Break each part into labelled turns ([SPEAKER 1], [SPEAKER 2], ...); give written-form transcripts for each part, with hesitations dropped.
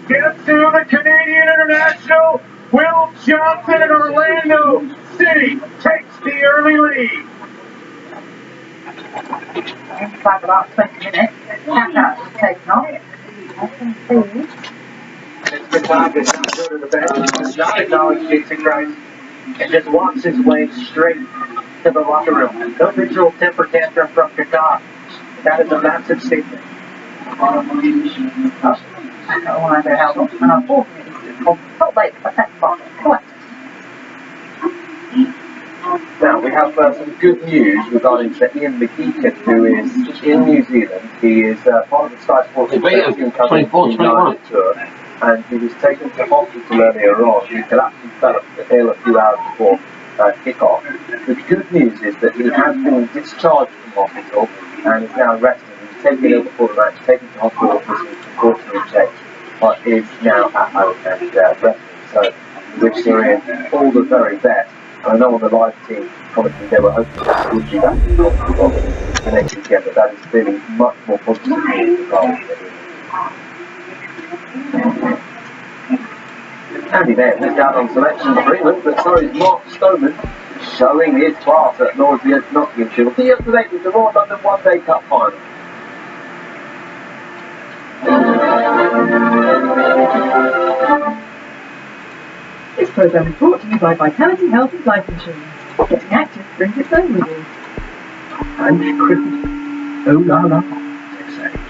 [SPEAKER 1] Gets to the Canadian International. Will Johnson in Orlando City takes the early lead.
[SPEAKER 2] And by about 20 minutes, Qatar has taken off.
[SPEAKER 1] The top is not good at the bench. He does not acknowledge Jason Christ and just walks his way straight to the locker room. No visual temper tantrum from Qatar. That is a massive statement.
[SPEAKER 2] I don't want to help them, and I'm talking to Salt Lake Protect Box.
[SPEAKER 3] Now, we have some good news regarding Ian McGeechan, who is in New Zealand. He is part of the Sky Sports Team covering the Tour, and he was taken to hospital earlier on. He collapsed and fell ill a few hours before kick-off. The good news is that he has been discharged from hospital and is now resting. He was taken ill before the match, taken to hospital for some unfortunate checks, but is now at home and resting. So, we wish Ian all the very best. I know on the live team commenting they were hoping that he would be back in the next weekend, but that is clearly much more positive news regarding it. Andy there missed out on selection agreement, but so is Mark Stoneman, showing his class at Lord's Nottinghamshire. We'll be up to date with the Royal London One Day Cup final.
[SPEAKER 4] This programme is brought to you by Vitality Health and Life Insurance. Getting active brings its own rewards.
[SPEAKER 1] And cricket. Oh la la. Exactly.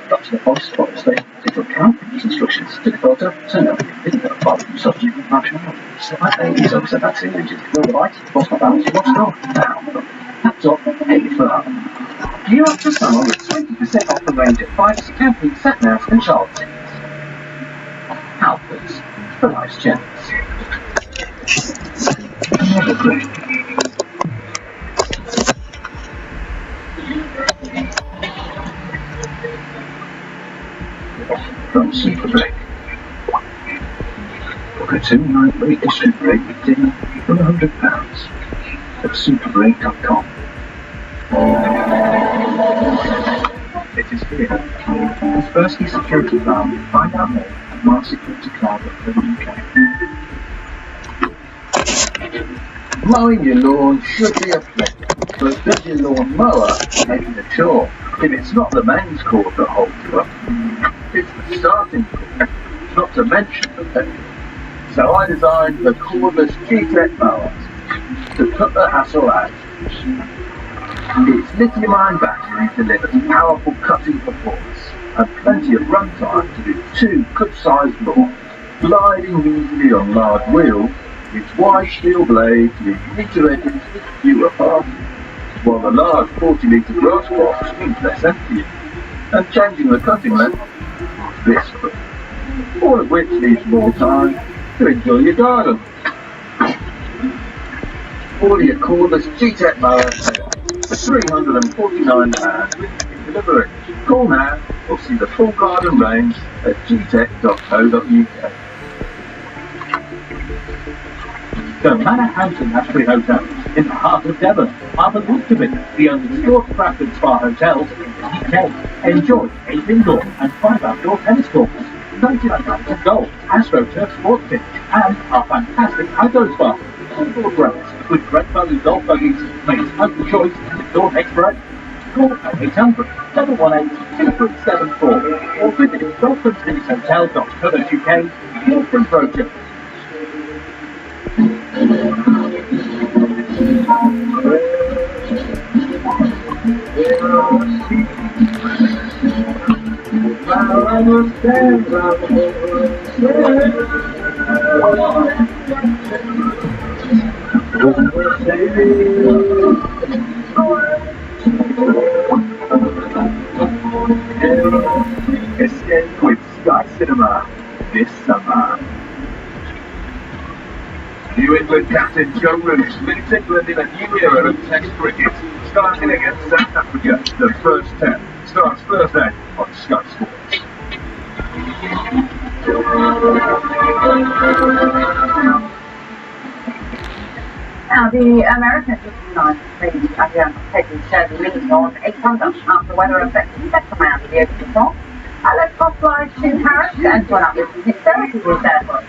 [SPEAKER 1] Got to the post, spot the state, to your account, use instructions, took a photo, send out video, file, substitute, functional, set my babies, over set vaccine images, roll the lights, post my balance, what's wrong? Now, laptop, pay for that. Gear up to summer with 20% off the range of 5 camping, sat navs and child seats. Halfords, for life's chance. Never great. From Super Break. Book a 2-night rate discount rate with dinner for £100 at superbreak.com. It is here. Kaspersky Security Cloud. Find out more at mysecuritycloud.co.uk. Mowing your lawn should be a pleasure, but does your lawn mower make it a chore? If it's not the mains cord that holds you up, it's the starting cord, not to mention the petrol. So I designed the cordless G-Tech mower to put the hassle out. Its lithium-ion battery delivers powerful cutting performance and plenty of runtime to do 2 good-sized lawns, gliding easily on large wheels. Its wide steel blades leave meter edges with fewer passes, while the large 40-litre grass box means less emptying, and changing the cutting length this quick. All of which leaves more time to enjoy your garden. Order your cordless G-Tech mower for £349 with free delivery. Call now or see the full garden range at gtech.co.uk. The Manor House and Ashbury Hotel in the heart of Devon, Harbour Woodcorbin, the only sports-craft and spa hotels in the UK. Enjoy 8 indoor and 5 outdoor tennis courts, 99 rounds of golf, AstroTurf sports pitch, and our fantastic outdoor spa. Indoor grounds with great value golf buggies made open choice and indoor expert. Call 0800 718 2374 or visit dolphincityhotel.co.uk for free brochure. Escape with Sky Cinema this summer. New England captain Joe Root leads England in a new era of Test cricket, starting against South Africa. The first 10 starts Thursday on Sky Sports.
[SPEAKER 2] Now, the Americans recognised the Adrian taking shared the lead on 8 under after weather affected second round of the Open Top. Let's cross line to Paris and join up with Nick Services who's there for us.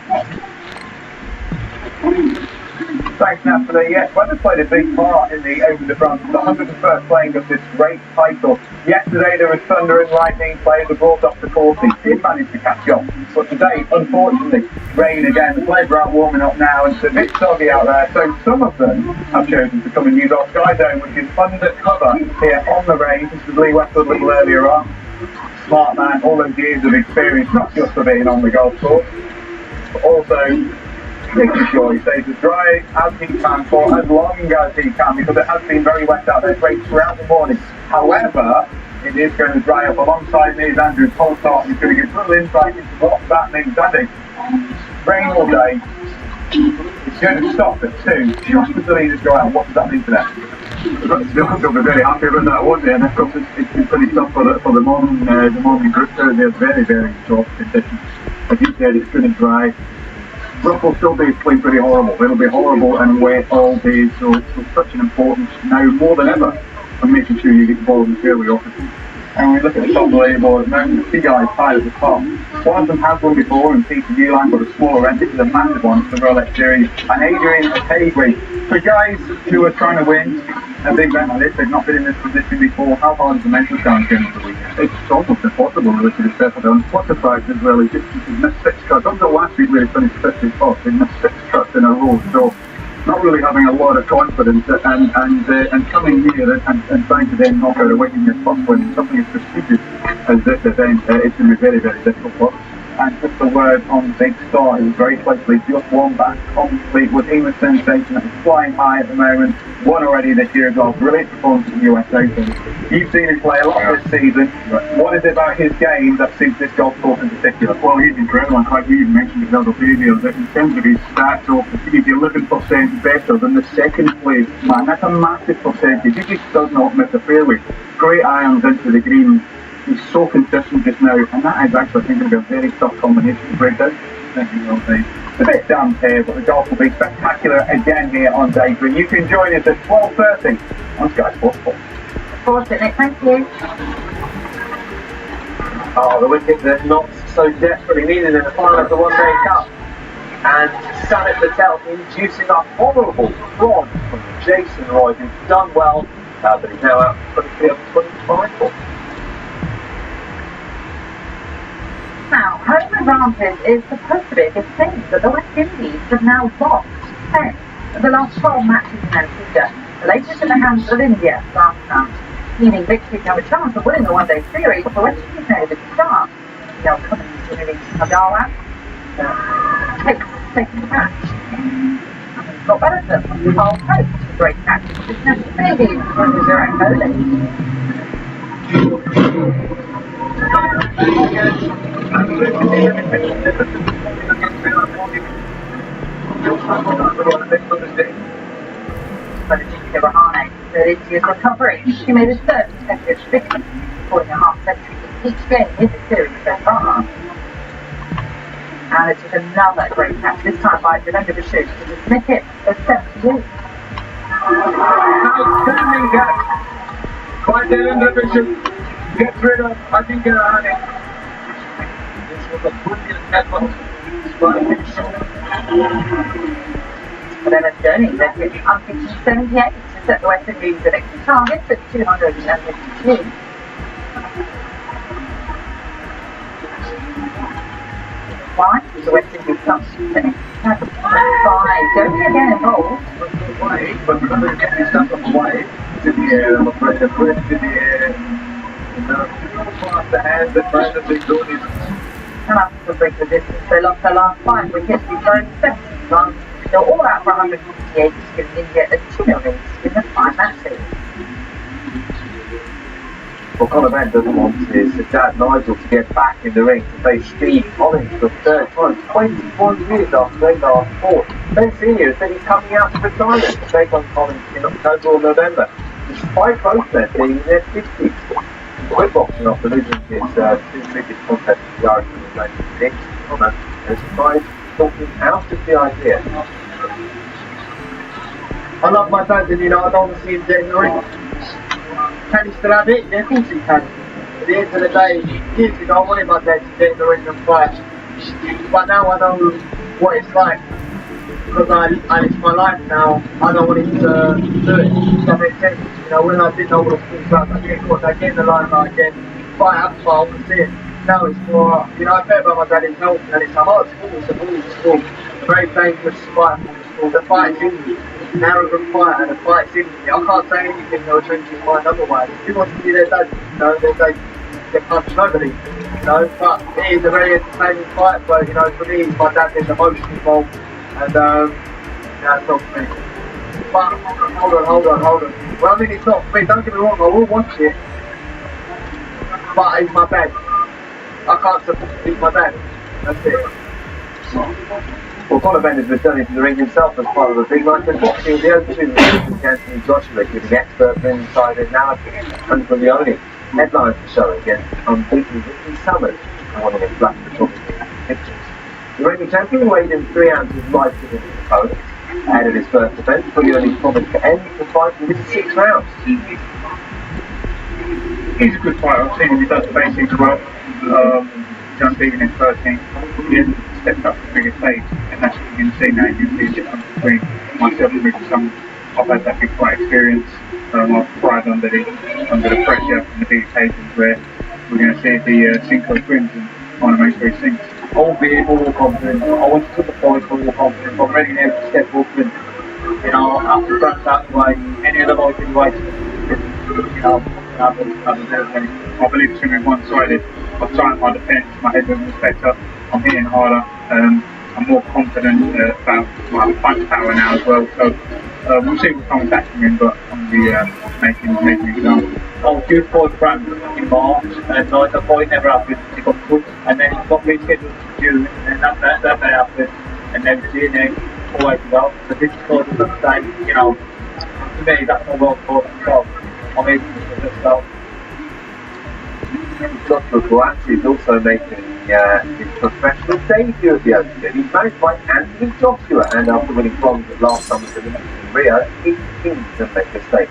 [SPEAKER 1] Thanks, Natalie. Yes, weather played a big part in the Open de France, the 101st playing of this great title. Yesterday there was thunder and lightning, players were brought off the course, they did manage to catch up. But today, unfortunately, rain again. The players are out warming up now and it's a bit soggy out there, so some of them have chosen to come and use our Sky Zone, which is undercover here on the range. This was Lee Westwood a little earlier on. Smart man, all those years of experience, not just for being on the golf course, but also making sure he stays as dry as he can for as long as he can, because it has been very wet out there, rain throughout the morning. However, it is going to dry up. Alongside me is Andrew Polsart, who's going to give a little insight into what that means. Andy, rain all day, it's going to stop at 2, just as the leaders go out. What does that mean for them?
[SPEAKER 5] They'll be very happy with that, won't they? And of course, it's been pretty tough for the morning group. They're very, very tough conditions. As you said, it's going to dry. Rough will still be playing pretty horrible. It'll be horrible and wet all day, so it's such an importance now more than ever on making sure you get the ball in the fairway often. And we look at the top of the leaderboard now, the 2 guys tied at the top. One of them has won before, and Peter Uihlein, but a smaller end. This is a massive one, it's the Rolex Series. And Adrian Otaegui. For guys who are trying to win a big event like this, they've not been in this position before. How hard is the mental challenge going to be? It's almost impossible, really, to be settled on. What's surprised as well is just he's missed 6 cuts. Up until last week, where he finished 54th, he missed 6 cuts in a row. So, not really having a lot of confidence and coming here and trying to then knock out a win in your first win in something as prestigious as this event, it's going to be very, very difficult for us. And just a word on Big Star, who's very closely just won back complete with English sensation that is flying high at the moment, won already this year as well, brilliant performance in the US Open. You've seen him play a lot this season. What is it about his game that suits this golf course in particular? Well, he's incredible, and quite you mentioned it the other day there, that in terms of his stats, so he's 11% better than the second place man. That's a massive percentage. He just does not miss a fairway. Great irons into the green. He's so consistent just now, and that is actually, I think, going to be a very tough combination to break down.
[SPEAKER 1] Thank you, Will. It's a bit damp here, but the golf will be spectacular again here on day 3. You can join us at 12:30 on Sky Sports 4.
[SPEAKER 2] Of course, Nick, thank you.
[SPEAKER 3] Oh, the wicket that not so desperately needed in the final of the One Day Cup. And Samit Patel inducing a horrible fraud from Jason Roy, who's done well, but he's now out 23 of 25.
[SPEAKER 2] Now, home advantage is supposed to be a good thing, but the West Indies have now lost 10 of the last 12 matches in Antigua, the latest in the hands of India last round, meaning victory can have a chance of winning the one-day series for West Indies now to start. They'll come into the release Nadal takes the second catch. And got better than the whole coach. A great catch. It's next maybe when the Virat Rahane said India's recovery. She made his third consecutive victory, recording a half-century in each game in the series so far. And it took another great catch, this time by Devendra Bashir, to dismiss him at 78.
[SPEAKER 1] Outstanding catch by Devendra Bashir. Gets rid of Ajinkya Rahane. This was a brilliant effort by Bashir.
[SPEAKER 2] But MS Dhoni led his unbeaten 78 to set the West Indies a victory target at 252. Why? The West Indies comes to finish by Dhoni again involved.
[SPEAKER 1] But remember, getting his stuff on the way to the air, and the pressure pushed to the air. Past the hands that Brandon Lee Dhoni.
[SPEAKER 2] And after the break the distance, they lost their last 5 wickets, throwing 17 runs. They're all out for 158, giving India a 2-0 lead in the 5-match series.
[SPEAKER 3] What Conor Benn doesn't want is Dad Nigel to get back in the ring to face Steve Collins for the third time, 21 years after they last fought. Ben Senior said he's coming out of retirement to take on Collins in October or November, despite both men being in their 50s. Quit boxing after losing his 2 biggest contests in the Irish in 1996. Conor has tried talking out of the idea. I love my dad and, you know, I don't want to see him get in the ring. Can he still have it? Yeah, of course he can. At the end of the day, years ago I wanted my dad to get in the ring and fight. But now I know what it's like. Because it's my life now, I don't want him to do it. Does that make sense? You know, when I didn't know what it was about, I get in the limelight again, fight up, so I want to see it. Now it's more, you know, I care about my dad in health, and it's a hard sport, it's a bully sport, a very dangerous fight. The fight is in me, an arrogant fight, and the fight is in me. I can't say anything that will change his mind otherwise. If he wants to be their dad, you know, they punch nobody, you know, but it is a very entertaining fight, but, you know, for me, my dad, there's emotion involved. And yeah, it's not for me. But hold on. Well, I mean, it's not for me. Don't get me wrong, I will watch it. But it's my dad. I can't support it. It's my dad. That's it. Well, Conor Benn has returned into the ring himself as part of the big night in boxing with the O2 against Anthony Joshua, giving expert ringside analysis. And from the only headline of the show against unbeaten Ricky Summers, winning in black for talking pictures. The reigning champion weighed in 3 ounces lighter than his opponent. Ahead of his first defence, fully only promised to end the fight within 6 rounds.
[SPEAKER 5] He's a good fighter. I've seen him, he does the basics well. He's unbeaten in 13. He hasn't stepped up to the bigger stage, and that's what you can see now. You can see the difference between myself and Ricky Summers. I've had that big fight experience. I've cried under the pressure from the big occasions where we're going to see the Cinco twins and trying to make sure he sinks.
[SPEAKER 3] Albeit all confident, I want to put the points for all confident. I'm ready now to step up and, you know, after France out the way, any other life in way, you know,
[SPEAKER 5] I believe it's going to be one-sided. I've tightened my defence, my head movement is better, I'm hitting harder, I'm more confident about my punch power now as well. So we'll see what comes back from him, but I'm going to be making an example.
[SPEAKER 3] I was due for France in March, and like the fight never happened. He got cooked, and then he got rescheduled to June, and that happened, and then it's here now, all right to go. So this is sort of the same, you know, to me that's my world for himself. I mean, it's just about.
[SPEAKER 1] Joshua Buatsi is also making his professional debut at the Open. He's managed by Anthony Joshua, and after winning bronze at last summer's Olympics in Rio, he's keen to make a statement.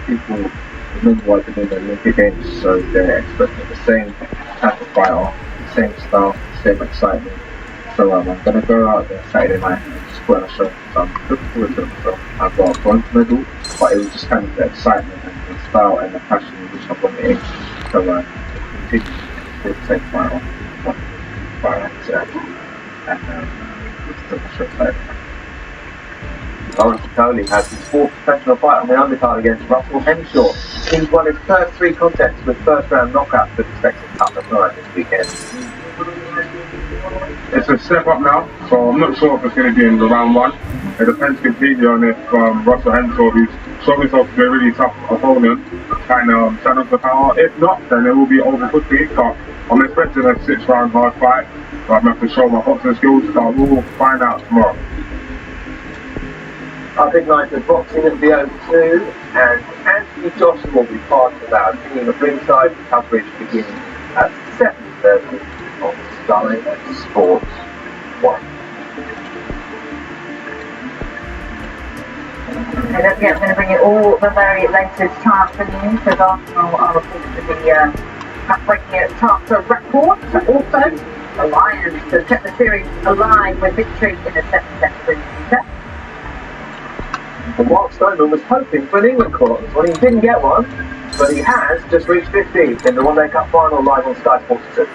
[SPEAKER 5] People remember what they did at the Olympic Games, so they're expecting the same type of fighter, the same style, the same excitement. So I'm going to go out there Saturday night and just put on a show. So I'm looking forward to it. So I've got a bronze medal, but it was just kind of the excitement and the style and the passion which I wanted in. So continue to take fight on and it's still a show Saturday night.
[SPEAKER 1] Lawrence Coley has his 4th professional fight on the undercard against Russell Henshaw. He's won his first 3 contests with first-round knockouts, but expects a tougher night this weekend.
[SPEAKER 5] It's a step up now, so I'm not sure if it's going to be in the round 1. It depends completely on if Russell Henshaw, who's shown himself to be a really tough opponent, can stand up the power. If not, then it will be over quickly. But I'm expecting a 6-round hard fight. So I'm going to have to show my boxing skills, but we'll find out tomorrow.
[SPEAKER 1] Our big night of boxing at the O2, and Anthony Joshua will be part of our team of ringside. Coverage begins at 7:30 on Sky Sports 1.
[SPEAKER 2] And don't forget, I'm going to bring you all the very latest transfer news, because Arsenal are reported to be breaking a transfer record. Also, the Lions to kept the series alive with victory in the 7th set.
[SPEAKER 1] And Mark Stoneman was hoping for an England clause. Well, he didn't get one, but he has just reached 15th in the One Day Cup final live on Sky Sports 2.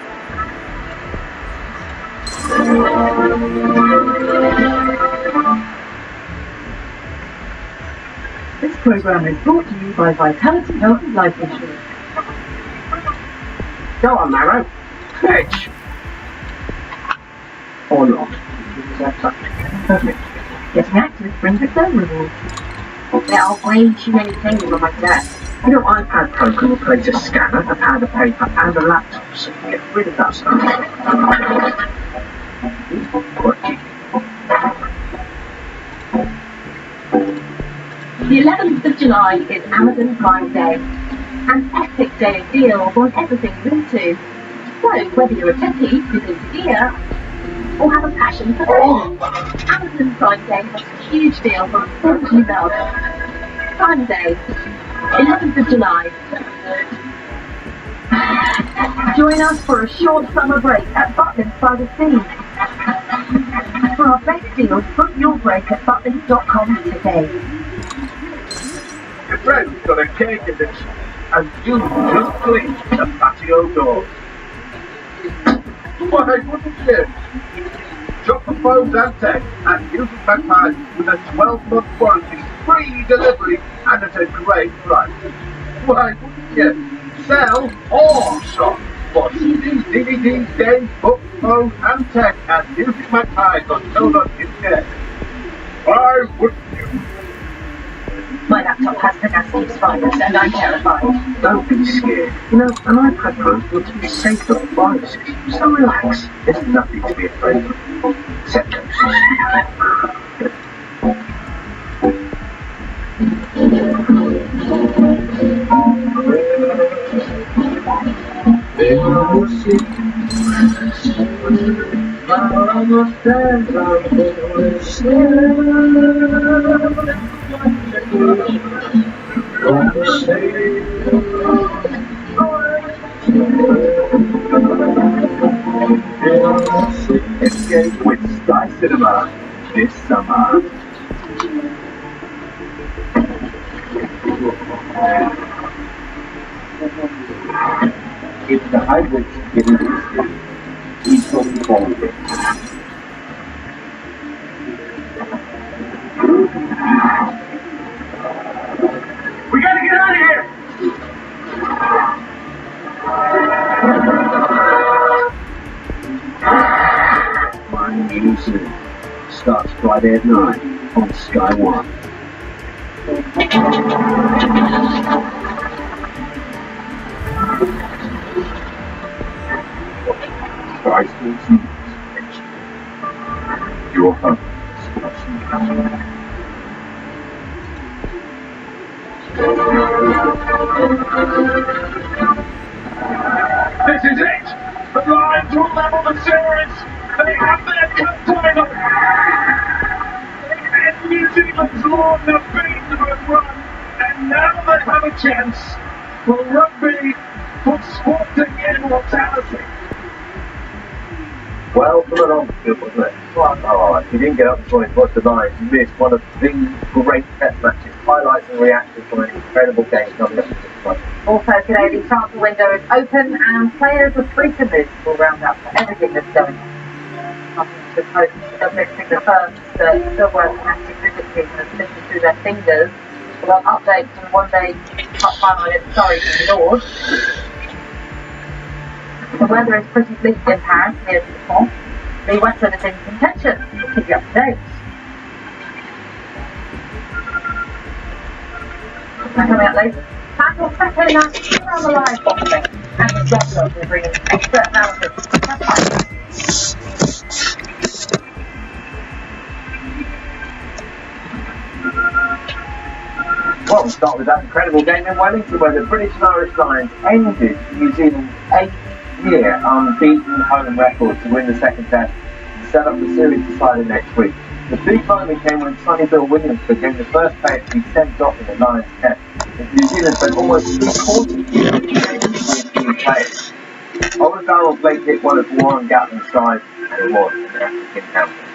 [SPEAKER 4] This programme is brought to you by Vitality Health and Life Insurance.
[SPEAKER 3] Go on, Maro. Pitch. Or not.
[SPEAKER 4] Perfect. Getting active brings its own rewards.
[SPEAKER 2] There are way too many things on my desk.
[SPEAKER 3] You know, iPad Pro can replace a scanner, a pad of paper, and a laptop, so you can get rid of that stuff.
[SPEAKER 2] The 11th of July is Amazon Prime Day, an epic day of deals on everything you're into. So, whether you're a techie who's into gear, or have a passion for gaming. Amazon Prime Day has a huge deal for all you love. Prime Day, 11th of July. Join us for a short summer break at Butlins by the Sea. For our best deals, book your break at butlins.com today.
[SPEAKER 1] Your friend's got a cake edition, and you just cleaned the patio doors. Why wouldn't you? Shop for phones and tech and Music Magpie with a 12-month warranty, free delivery, and at a great price. Why wouldn't you? Sell or shop for CDs, DVDs, games, books, phones and tech at musicmagpie.co.uk. Why wouldn't you?
[SPEAKER 2] My laptop has the nastiest virus and I'm terrified.
[SPEAKER 1] Don't be scared. You know, an iPad Pro's built to be safe from viruses, so relax. There's nothing to be afraid of. Except ghosts. Escape with Sky Cinema this summer. If the hybrids get interested, please don't follow it. We gotta get out of here! My new series starts Friday at 9 on Sky One. Sky Sports News. Your home, Sports News.
[SPEAKER 5] This is it! The Lions will level the series! They have their cup title! They end New Zealand's long unbeaten run, and now they have a chance for rugby, for sporting immortality.
[SPEAKER 3] Well, from an on-field, wasn't it? Oh, if you didn't get up this morning to watch the Lions, you missed one of the great test matches, highlights and reactions from an incredible game coming up this month.
[SPEAKER 2] Also today, the transfer window is open and players with free to move will round up for everything that's going on. Nothing to post of mixing the firms that still work active cricket team and slipping through their fingers. We'll have updates from one day cup final in Surrey to the north. The weather is pretty bleak in Paris near the pond. The Western is in contention. We'll keep you up to date. Coming up later, fans will speculate around the live boxing and the Droplock will bring in expert analysis.
[SPEAKER 3] Well, we'll start with that incredible game in Wellington where the British and Irish Lions ended New Zealand's 8-year unbeaten home record to win the second test and set up the series decider next week. The big moment came when Sonny Bill Williams became the first player to be sent off in the Lions test. New Zealand spent almost 3/4 of the game between players. Owen Farrell played hit one of Warren Gatland's side and it was an African champion.